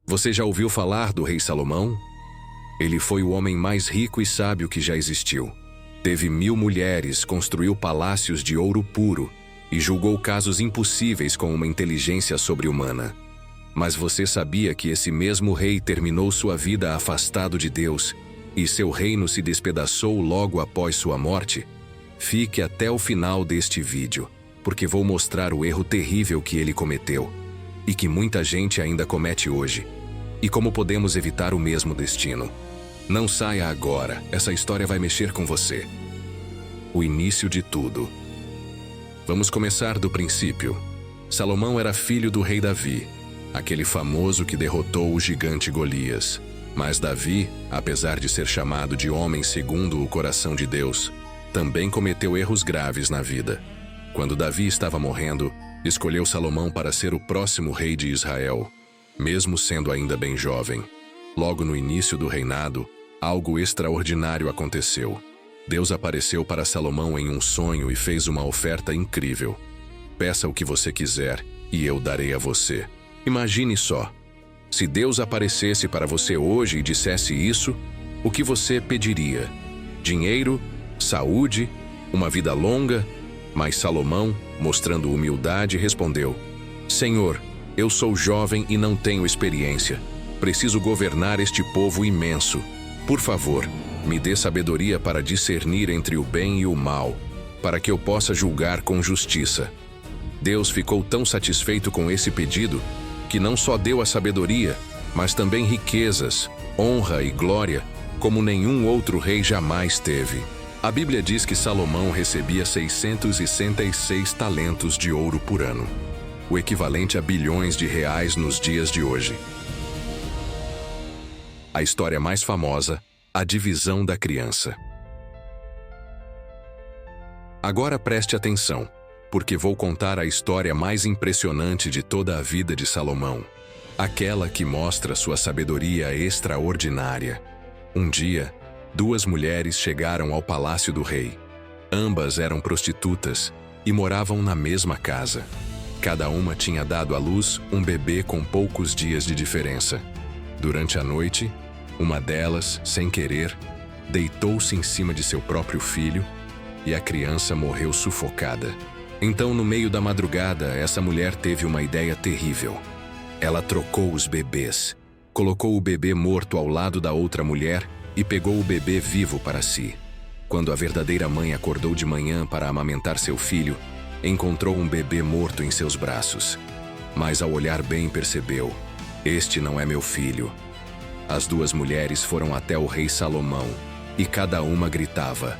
Você já ouviu falar do rei Salomão? Ele foi o homem mais rico e sábio que já existiu. Teve 1000 mulheres, construiu palácios de ouro puro e julgou casos impossíveis com uma inteligência sobre-humana. Mas você sabia que esse mesmo rei terminou sua vida afastado de Deus e seu reino se despedaçou logo após sua morte? Fique até o final deste vídeo, porque vou mostrar o erro terrível que ele cometeu e que muita gente ainda comete hoje, e como podemos evitar o mesmo destino. Não saia agora, essa história vai mexer com você. O início de tudo. Vamos começar do princípio. Salomão era filho do rei Davi, aquele famoso que derrotou o gigante Golias. Mas Davi, apesar de ser chamado de homem segundo o coração de Deus, também cometeu erros graves na vida. Quando Davi estava morrendo, escolheu Salomão para ser o próximo rei de Israel, mesmo sendo ainda bem jovem. Logo no início do reinado, algo extraordinário aconteceu. Deus apareceu para Salomão em um sonho e fez uma oferta incrível. Peça o que você quiser e eu darei a você. Imagine só. Se Deus aparecesse para você hoje e dissesse isso, o que você pediria? Dinheiro? Saúde? Uma vida longa? Mas Salomão, mostrando humildade, respondeu: Senhor, eu sou jovem e não tenho experiência. Preciso governar este povo imenso. Por favor, me dê sabedoria para discernir entre o bem e o mal, para que eu possa julgar com justiça. Deus ficou tão satisfeito com esse pedido que não só deu a sabedoria, mas também riquezas, honra e glória, como nenhum outro rei jamais teve. A Bíblia diz que Salomão recebia 666 talentos de ouro por ano, o equivalente a bilhões de reais nos dias de hoje. A história mais famosa, a divisão da criança. Agora preste atenção, porque vou contar a história mais impressionante de toda a vida de Salomão, aquela que mostra sua sabedoria extraordinária. Um dia, 2 mulheres chegaram ao palácio do rei. Ambas eram prostitutas e moravam na mesma casa. Cada uma tinha dado à luz um bebê com poucos dias de diferença. Durante a noite, uma delas, sem querer, deitou-se em cima de seu próprio filho e a criança morreu sufocada. Então, no meio da madrugada, essa mulher teve uma ideia terrível. Ela trocou os bebês, colocou o bebê morto ao lado da outra mulher e pegou o bebê vivo para si. Quando a verdadeira mãe acordou de manhã para amamentar seu filho, encontrou um bebê morto em seus braços. Mas ao olhar bem percebeu: este não é meu filho. As 2 mulheres foram até o rei Salomão e cada uma gritava: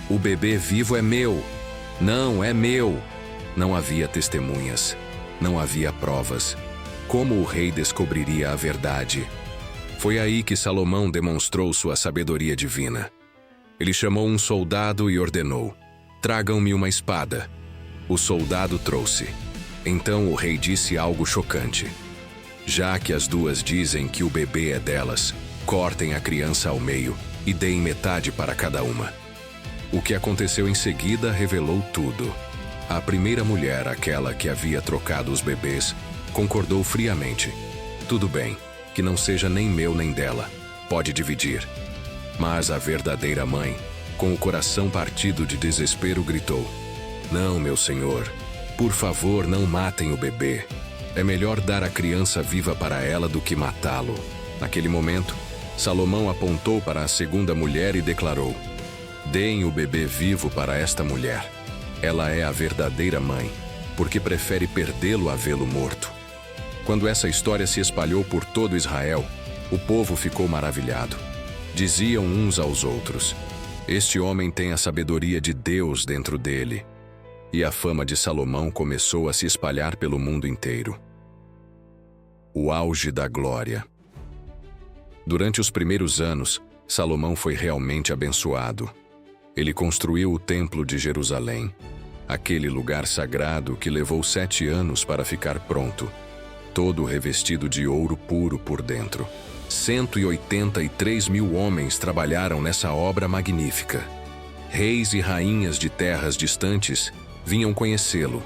o bebê vivo é meu! Não, é meu! Não havia testemunhas, não havia provas. Como o rei descobriria a verdade? Foi aí que Salomão demonstrou sua sabedoria divina. Ele chamou um soldado e ordenou: tragam-me uma espada. O soldado trouxe. Então o rei disse algo chocante: já que as 2 dizem que o bebê é delas, cortem a criança ao meio e deem metade para cada uma. O que aconteceu em seguida revelou tudo. A primeira mulher, aquela que havia trocado os bebês, concordou friamente: tudo bem, que não seja nem meu nem dela, pode dividir. Mas a verdadeira mãe, com o coração partido de desespero, gritou: não, meu senhor, por favor, não matem o bebê. É melhor dar a criança viva para ela do que matá-lo. Naquele momento, Salomão apontou para a segunda mulher e declarou: deem o bebê vivo para esta mulher. Ela é a verdadeira mãe, porque prefere perdê-lo a vê-lo morto. Quando essa história se espalhou por todo Israel, o povo ficou maravilhado. Diziam uns aos outros: este homem tem a sabedoria de Deus dentro dele. E a fama de Salomão começou a se espalhar pelo mundo inteiro. O auge da glória. Durante os primeiros anos, Salomão foi realmente abençoado. Ele construiu o Templo de Jerusalém, aquele lugar sagrado que levou 7 anos para ficar pronto, todo revestido de ouro puro por dentro. 183 mil homens trabalharam nessa obra magnífica. Reis e rainhas de terras distantes vinham conhecê-lo.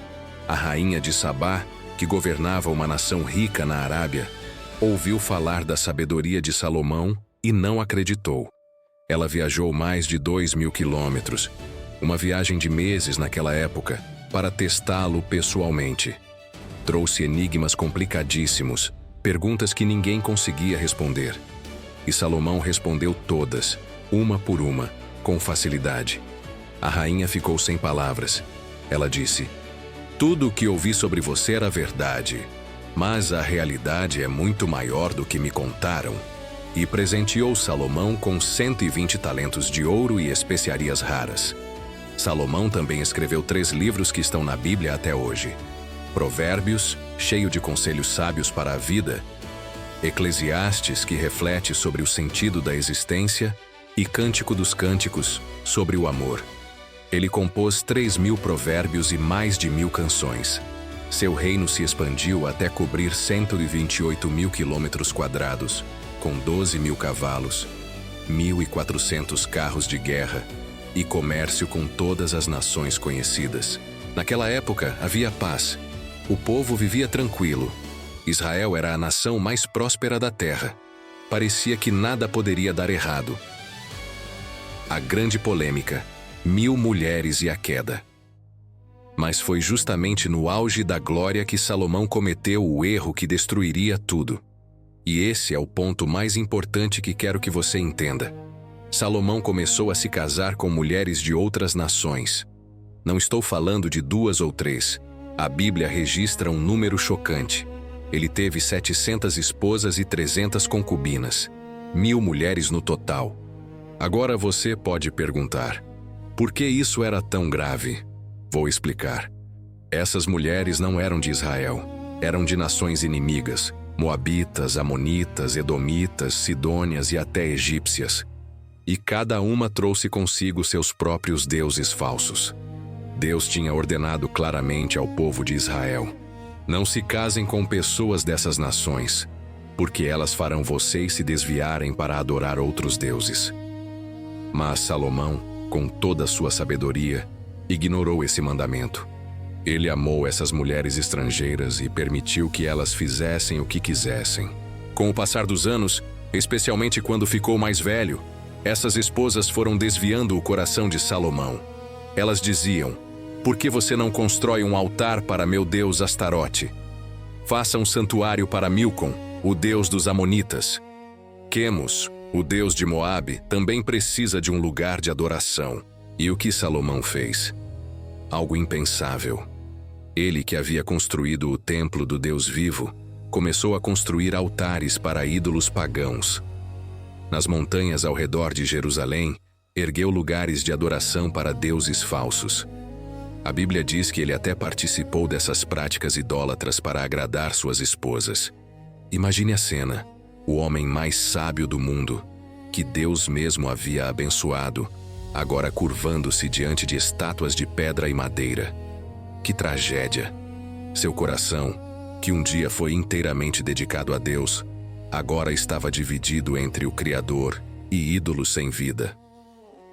A rainha de Sabá, que governava uma nação rica na Arábia, Ouviu falar da sabedoria de Salomão e não acreditou. Ela viajou mais de 2.000 quilômetros, uma viagem de meses naquela época, para testá-lo pessoalmente. Trouxe enigmas complicadíssimos, perguntas que ninguém conseguia responder. E Salomão respondeu todas, uma por uma, com facilidade. A rainha ficou sem palavras. Ela disse: "Tudo o que ouvi sobre você era verdade, mas a realidade é muito maior do que me contaram." E presenteou Salomão com 120 talentos de ouro e especiarias raras. Salomão também escreveu 3 livros que estão na Bíblia até hoje: Provérbios, cheio de conselhos sábios para a vida; Eclesiastes, que reflete sobre o sentido da existência; e Cântico dos Cânticos, sobre o amor. Ele compôs 3.000 provérbios e mais de 1.000 canções. Seu reino se expandiu até cobrir 128.000 quilômetros quadrados, com 12.000 cavalos, 1.400 carros de guerra e comércio com todas as nações conhecidas. Naquela época havia paz. O povo vivia tranquilo. Israel era a nação mais próspera da terra. Parecia que nada poderia dar errado. A grande polêmica: 1.000 mulheres e a queda. Mas foi justamente no auge da glória que Salomão cometeu o erro que destruiria tudo. E esse é o ponto mais importante que quero que você entenda. Salomão começou a se casar com mulheres de outras nações. Não estou falando de 2 ou 3. A Bíblia registra um número chocante. Ele teve 700 esposas e 300 concubinas. 1.000 mulheres no total. Agora você pode perguntar: por que isso era tão grave? Vou explicar. Essas mulheres não eram de Israel. Eram de nações inimigas: moabitas, amonitas, edomitas, sidônias e até egípcias. E cada uma trouxe consigo seus próprios deuses falsos. Deus tinha ordenado claramente ao povo de Israel: não se casem com pessoas dessas nações, porque elas farão vocês se desviarem para adorar outros deuses. Mas Salomão, com toda a sua sabedoria, ignorou esse mandamento. Ele amou essas mulheres estrangeiras e permitiu que elas fizessem o que quisessem. Com o passar dos anos, especialmente quando ficou mais velho, essas esposas foram desviando o coração de Salomão. Elas diziam: por que você não constrói um altar para meu deus Astarote? Faça um santuário para Milcom, o deus dos amonitas. Quemos, o deus de Moabe, também precisa de um lugar de adoração. E o que Salomão fez? Algo impensável. Ele, que havia construído o templo do Deus vivo, começou a construir altares para ídolos pagãos. Nas montanhas ao redor de Jerusalém, ergueu lugares de adoração para deuses falsos. A Bíblia diz que ele até participou dessas práticas idólatras para agradar suas esposas. Imagine a cena: o homem mais sábio do mundo, que Deus mesmo havia abençoado, agora curvando-se diante de estátuas de pedra e madeira. Que tragédia! Seu coração, que um dia foi inteiramente dedicado a Deus, agora estava dividido entre o Criador e ídolos sem vida.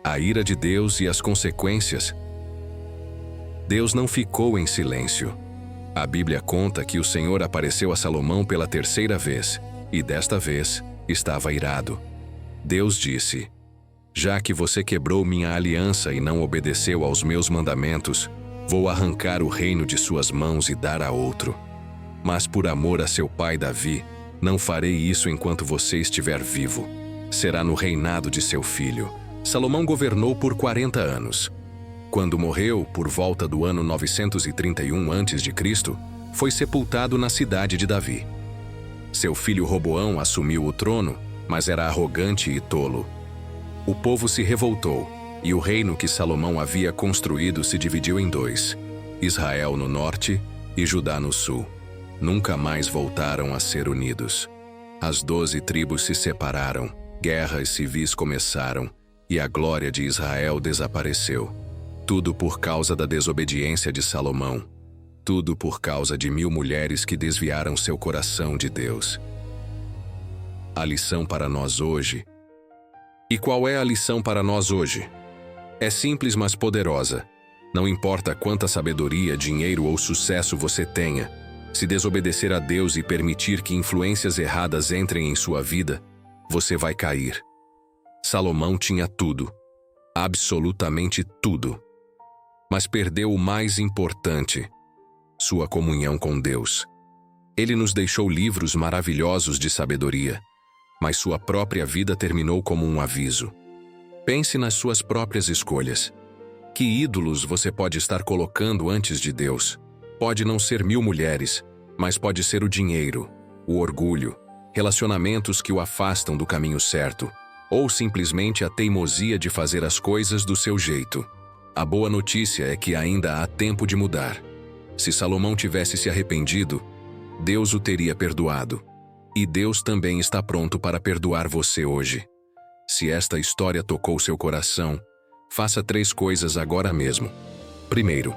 A ira de Deus e as consequências. Deus não ficou em silêncio. A Bíblia conta que o Senhor apareceu a Salomão pela 3ª vez, e desta vez estava irado. Deus disse: já que você quebrou minha aliança e não obedeceu aos meus mandamentos, vou arrancar o reino de suas mãos e dar a outro. Mas por amor a seu pai Davi, não farei isso enquanto você estiver vivo. Será no reinado de seu filho. Salomão governou por 40 anos. Quando morreu, por volta do ano 931 a.C., foi sepultado na cidade de Davi. Seu filho Roboão assumiu o trono, mas era arrogante e tolo. O povo se revoltou, e o reino que Salomão havia construído se dividiu em 2: Israel no norte e Judá no sul. Nunca mais voltaram a ser unidos. As 12 tribos se separaram, guerras civis começaram, e a glória de Israel desapareceu. Tudo por causa da desobediência de Salomão. Tudo por causa de 1.000 mulheres que desviaram seu coração de Deus. A lição para nós hoje. E qual é a lição para nós hoje? É simples, mas poderosa. Não importa quanta sabedoria, dinheiro ou sucesso você tenha, Se desobedecer a Deus e permitir que influências erradas entrem em sua vida, você vai cair. Salomão tinha tudo, absolutamente tudo, mas perdeu o mais importante: sua comunhão com Deus. Ele nos deixou livros maravilhosos de sabedoria, mas sua própria vida terminou como um aviso. Pense nas suas próprias escolhas. Que ídolos você pode estar colocando antes de Deus? Pode não ser 1000 mulheres, mas pode ser o dinheiro, o orgulho, relacionamentos que o afastam do caminho certo, ou simplesmente a teimosia de fazer as coisas do seu jeito. A boa notícia é que ainda há tempo de mudar. Se Salomão tivesse se arrependido, Deus o teria perdoado. E Deus também está pronto para perdoar você hoje. Se esta história tocou seu coração, faça 3 coisas agora mesmo. Primeiro,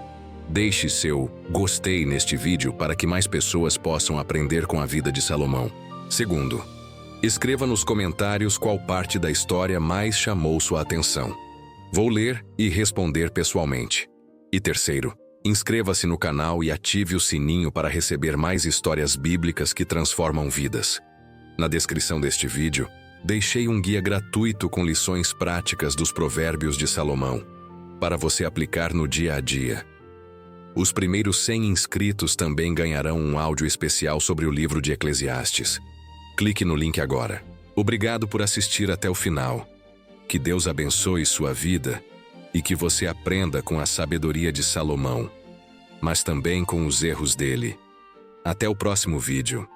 deixe seu gostei neste vídeo para que mais pessoas possam aprender com a vida de Salomão. Segundo, escreva nos comentários qual parte da história mais chamou sua atenção. Vou ler e responder pessoalmente. E terceiro, inscreva-se no canal e ative o sininho para receber mais histórias bíblicas que transformam vidas. Na descrição deste vídeo, deixei um guia gratuito com lições práticas dos Provérbios de Salomão, para você aplicar no dia a dia. Os primeiros 100 inscritos também ganharão um áudio especial sobre o livro de Eclesiastes. Clique no link agora. Obrigado por assistir até o final. Que Deus abençoe sua vida e que você aprenda com a sabedoria de Salomão, mas também com os erros dele. Até o próximo vídeo.